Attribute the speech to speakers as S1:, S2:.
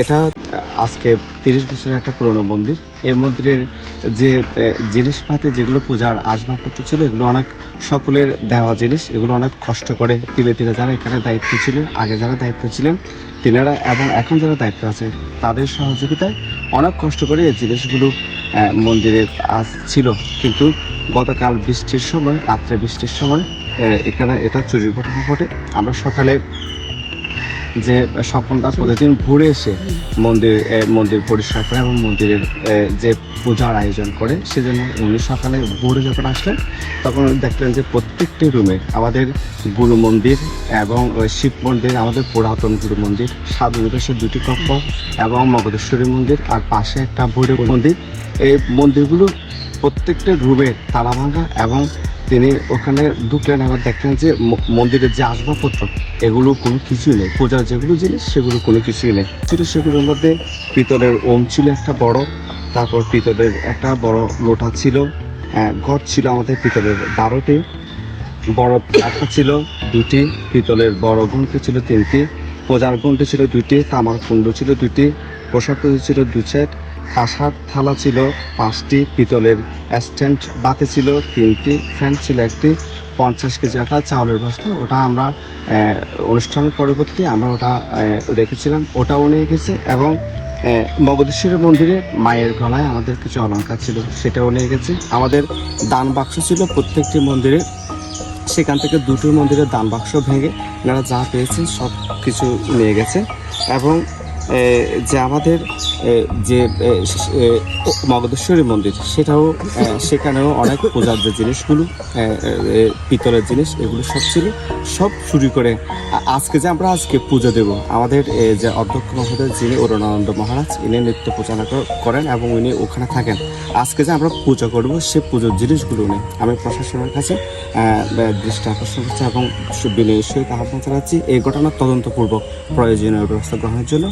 S1: এটা আজকে 30 বছরের একটা পুরনো মন্দির। এই মন্দিরের যে জিনিসপাতি, যেগুলো পূজার আসবাবপত্র ছিল, এগুলো অনেক সকলের দেওয়া জিনিস। এগুলো অনেক কষ্ট করে ধীরে ধীরে যারা এখানে দায়িত্ব ছিল, আগে যারা দায়িত্ব ছিলেন তিনারা এবং এখন যারা দায়িত্ব আছে তাদের সহযোগিতায় অনেক কষ্ট করে এই জিনিসগুলো মন্দিরে আজ ছিল। কিন্তু গতকাল বৃষ্টির সময়, রাত্রে বৃষ্টির সময় এখানে এটা চুরির ঘটনা ঘটে। আমরা সকালে যে স্বপনদা প্রতিদিন ঘুরে এসে মন্দির পরিষ্কার করে এবং মন্দিরের যে পূজার আয়োজন করে, সেজন্য উনি সকালে ভোরে যখন আসলেন তখন দেখলেন যে প্রত্যেকটি রুমে আমাদের গুরু মন্দির এবং শিব মন্দির, আমাদের পুরাতন গুরু মন্দির, সাধু নিবাসের 2টি কক্ষ এবং মগধেশ্বরী মন্দির, আর পাশে একটা ভৈরব মন্দির। এই মন্দিরগুলো প্রত্যেকটা রুমে তালা ভাঙা, এবং তিনি ওখানে ঢুকলেন এবং দেখলেন যে মন্দিরের যে আসবাবপত্র এগুলো কোনো কিছুই নেই। পূজার যেগুলো জিনিস সেগুলো কোনো কিছুই নেই। ছিল সেগুলোর মধ্যে পিতলের ওম ছিল একটা বড়, তারপর পিতলের একটা বড় লোটা ছিল, ঘট ছিল আমাদের পিতলের 12টি, বড় পাখা ছিল 2টি, পিতলের বড় ঘণ্টি ছিল 3টি, পূজার ঘণ্টি ছিল 2টি, তামার কুণ্ড ছিল 2টি, প্রসাদ ছিল 2 সেট, কাঁসার থালা ছিল 5টি, পিতলের স্ট্যান্ড বাতি ছিল 3টি, ফ্যান ছিল 1টি, 50 কেজি একটা চাউলের বস্তা, ওটা আমরা অনুষ্ঠানের পরবর্তী আমরা ওটা রেখেছিলাম, ওটাও নিয়ে গেছে। এবং মগধেশ্বরী মন্দিরে মায়ের গলায় আমাদের কিছু অলংকার ছিল, সেটাও নিয়ে গেছে। আমাদের দান বাক্স ছিল প্রত্যেকটি মন্দিরে, সেখান থেকে 2টি মন্দিরের দান বাক্স ভেঙে এনারা যা পেয়েছেন সব কিছু নিয়ে গেছে। এবং যে আমাদের যে মগধেশ্বরী মন্দির, সেটাও সেখানেও অনেক পূজার যে জিনিসগুলো, পিতলের জিনিস, এগুলো সব ছিল, সব চুরি করে আজকে যে আমরা আজকে পুজো দেব, আমাদের যে অধ্যক্ষ মহোদয় যিনি অরুণানন্দ মহারাজ, ইনি নিত্য পূজা করেন এবং উনি ওখানে থাকেন। আজকে যে আমরা পুজো করবো সে পুজোর জিনিসগুলো নেই। আমি প্রশাসনের কাছে দৃষ্টি আকর্ষণ করছি এবং বিনয়ের সহিত আহ্বান জানাচ্ছি এই ঘটনার তদন্তপূর্বক প্রয়োজনীয় ব্যবস্থা গ্রহণের জন্য।